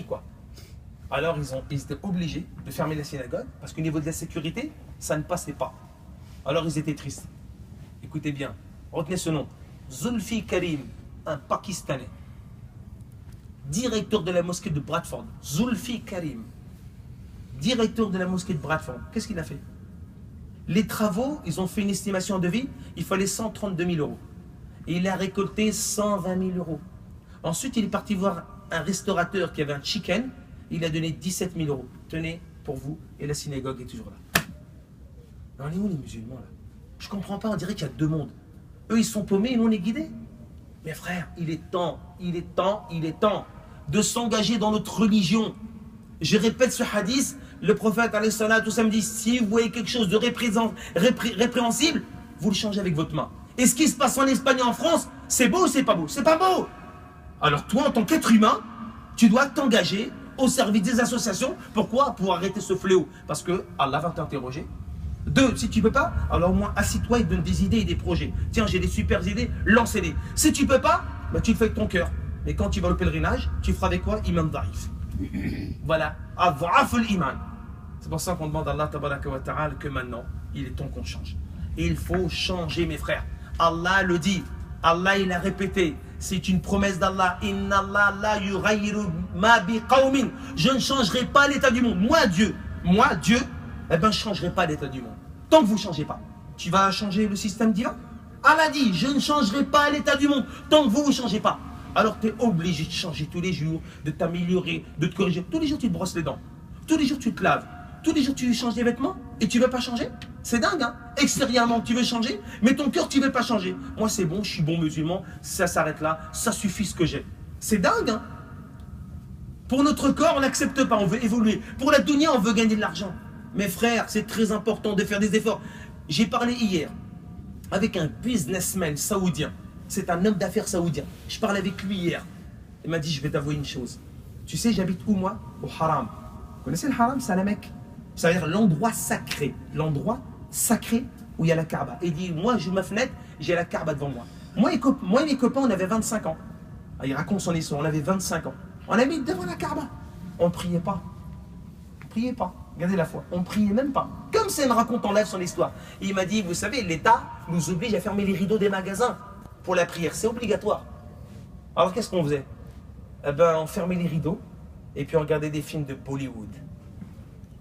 quoi. Alors ils étaient obligés de fermer la synagogue parce qu'au niveau de la sécurité, ça ne passait pas. Alors ils étaient tristes. Écoutez bien, retenez ce nom. Zulfi Karim, un Pakistanais, directeur de la mosquée de Bradford. Zulfi Karim, directeur de la mosquée de Bradford. Qu'est-ce qu'il a fait? Les travaux, ils ont fait une estimation de vie, il fallait 132 000 euros. Et il a récolté 120 000 euros. Ensuite, il est parti voir un restaurateur qui avait un chicken, il a donné 17 000 euros. Tenez, pour vous, et la synagogue est toujours là. On est où les musulmans là? Je comprends pas, on dirait qu'il y a deux mondes. Eux, ils sont paumés et nous, on est guidés. Mes frères, il est temps de s'engager dans notre religion. Je répète ce hadith, le prophète alayhi salatu wassalam dit, si vous voyez quelque chose de répréhensible, vous le changez avec votre main. Et ce qui se passe en Espagne et en France, c'est beau ou c'est pas beau? C'est pas beau. Alors toi, en tant qu'être humain, tu dois t'engager au service des associations. Pourquoi? Pour arrêter ce fléau. Parce que Allah va t'interroger. Deux, si tu ne peux pas, alors au moins assis-toi et donne des idées et des projets. Tiens, j'ai des super idées, lance-les. Si tu ne peux pas, bah, tu le fais avec ton cœur. Mais quand tu vas au pèlerinage, tu feras avec quoi? Iman d'arif. Voilà. Adha'aful iman. C'est pour ça qu'on demande à Allah tabaraka wa ta'ala que maintenant, il est temps qu'on change. Et il faut changer, mes frères. Allah le dit. Allah, il a répété. C'est une promesse d'Allah. Inna Allah la yughayyiru ma bi qawmin. Je ne changerai pas l'état du monde. Moi, Dieu, eh ben, je ne changerai pas l'état du monde. Tant que vous ne changez pas. Tu vas changer le système divin? Allah dit, je ne changerai pas l'état du monde. Tant que vous ne changez pas. Alors tu es obligé de changer tous les jours, de t'améliorer, de te corriger. Tous les jours, tu te brosses les dents. Tous les jours, tu te laves. Tous les jours, tu changes des vêtements et tu ne veux pas changer? C'est dingue, hein? Extérieurement, tu veux changer, mais ton cœur, tu ne veux pas changer. Moi, c'est bon, je suis bon musulman, ça s'arrête là, ça suffit ce que j'ai. C'est dingue, hein? Pour notre corps, on n'accepte pas, on veut évoluer. Pour la dunya, on veut gagner de l'argent. Mes frères, c'est très important de faire des efforts. J'ai parlé hier avec un businessman saoudien. C'est un homme d'affaires saoudien. Je parlais avec lui hier. Il m'a dit, je vais t'avouer une chose. Tu sais, j'habite où moi? Au haram. Vous connaissez le haram? C'est à la Mecque. C'est-à-dire l'endroit sacré. L'endroit sacré où il y a la Kaaba. Et il dit, moi, j'ouvre ma fenêtre, j'ai la Kaaba devant moi. Moi et mes copains, on avait 25 ans. Ah, il raconte son histoire, on avait 25 ans. On habite devant la Kaaba. On ne priait pas. On ne priait pas. Regardez la foi. On ne priait même pas. Comme ça, il me raconte en live son histoire. Et il m'a dit, vous savez, l'État nous oblige à fermer les rideaux des magasins pour la prière. C'est obligatoire. Alors, qu'est-ce qu'on faisait? Eh ben, on fermait les rideaux et puis on regardait des films de Bollywood.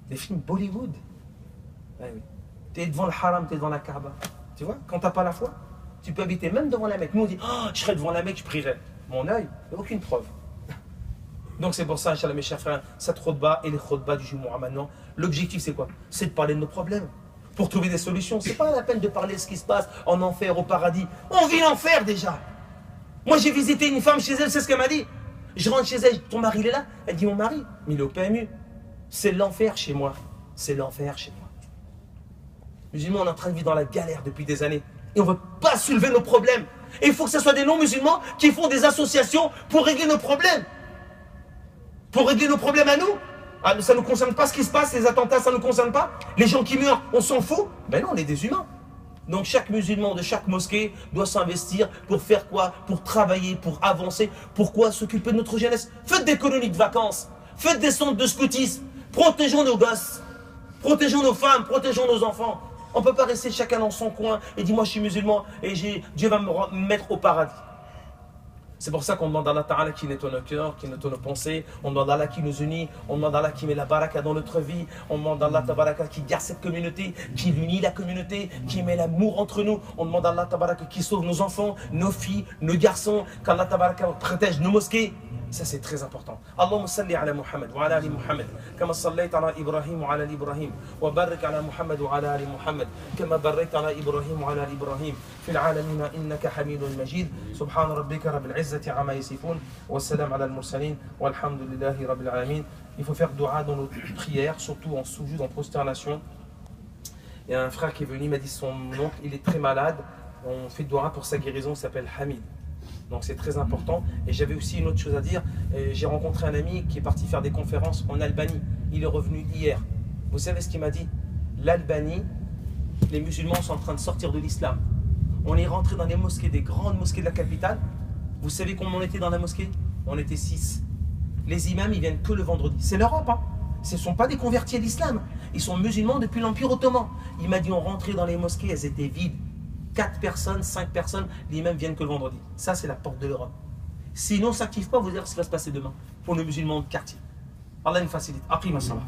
Des films Bollywood. Ah oui. Tu es devant le haram, tu es devant la Kaaba. Tu vois, quand tu n'as pas la foi, tu peux habiter même devant la Mecque. Nous, on dit, oh, je serais devant la Mecque, je prierais. Mon œil, il n'y a aucune preuve. Donc c'est pour ça, Inch'Allah, mes chers frères, cette khutba et les khutbas du Jumu'ah maintenant, l'objectif c'est quoi? C'est de parler de nos problèmes, pour trouver des solutions. C'est pas la peine de parler de ce qui se passe en enfer, au paradis. On vit l'enfer déjà. Moi j'ai visité une femme chez elle, c'est ce qu'elle m'a dit. Je rentre chez elle, ton mari il est là? Elle dit, mon mari, mais il est au PMU. C'est l'enfer chez moi. C'est l'enfer chez moi. Musulmans, on est en train de vivre dans la galère depuis des années. Et on ne veut pas soulever nos problèmes. Et il faut que ce soit des non-musulmans qui font des associations pour régler nos problèmes. Pour régler nos problèmes à nous. Ah, ça ne nous concerne pas ce qui se passe, les attentats, ça ne nous concerne pas. Les gens qui meurent, on s'en fout. Ben non, on est des humains. Donc chaque musulman de chaque mosquée doit s'investir pour faire quoi? Pour travailler, pour avancer. Pourquoi? S'occuper de notre jeunesse. Faites des colonies de vacances. Faites des centres de scoutisme. Protégeons nos gosses. Protégeons nos femmes. Protégeons nos enfants. On ne peut pas rester chacun dans son coin et dire moi je suis musulman et Dieu va me mettre au paradis. C'est pour ça qu'on demande à Allah Ta'ala qui nettoie nos cœurs, qui nettoie nos pensées. On demande à Allah qui nous unit. On demande à Allah qui met la baraka dans notre vie. On demande à Allah Tabaraka qui garde cette communauté, qui unit la communauté, qui met l'amour entre nous. On demande à Allah Tabaraka qui sauve nos enfants, nos filles, nos garçons. Qu'Allah Tabaraka protège nos mosquées. Ça c'est très important. Allahumma salli ala Muhammad wa ala ali Muhammad. Kama sallayta ala Ibrahim wa ala ali Ibrahim. Wa barik ala Muhammad wa ala ali Muhammad. Kama barakta ala Ibrahim wa ala ali Ibrahim. في العالمين إنك حميد مجيد سبحان ربك رب العزة عما يصفون والسلام على المرسلين والحمد لله رب العالمين. Il faut faire dua dans nos prières, surtout en soujud, en prosternation. Il y a un frère qui est venu, il m'a dit son oncle, il est très malade. On fait dua pour sa guérison, il s'appelle Hamid. Donc c'est très important. Et j'avais aussi une autre chose à dire. J'ai rencontré un ami qui est parti faire des conférences en Albanie. Il est revenu hier. Vous savez ce qu'il m'a dit? L'Albanie, les musulmans sont en train de sortir de l'islam. On est rentré dans les mosquées, des grandes mosquées de la capitale. Vous savez combien on était dans la mosquée? On était 6. Les imams, ils viennent que le vendredi. C'est l'Europe, hein. Ce ne sont pas des convertis à l'islam. Ils sont musulmans depuis l'Empire ottoman. Il m'a dit, on rentrait dans les mosquées, elles étaient vides. 4 personnes, 5 personnes, les imams viennent que le vendredi. Ça, c'est la porte de l'Europe. Sinon, on ne s'active pas, vous dire ce qui va se passer demain pour les musulmans de quartier. Allah nous facilite. Aqim as-salat.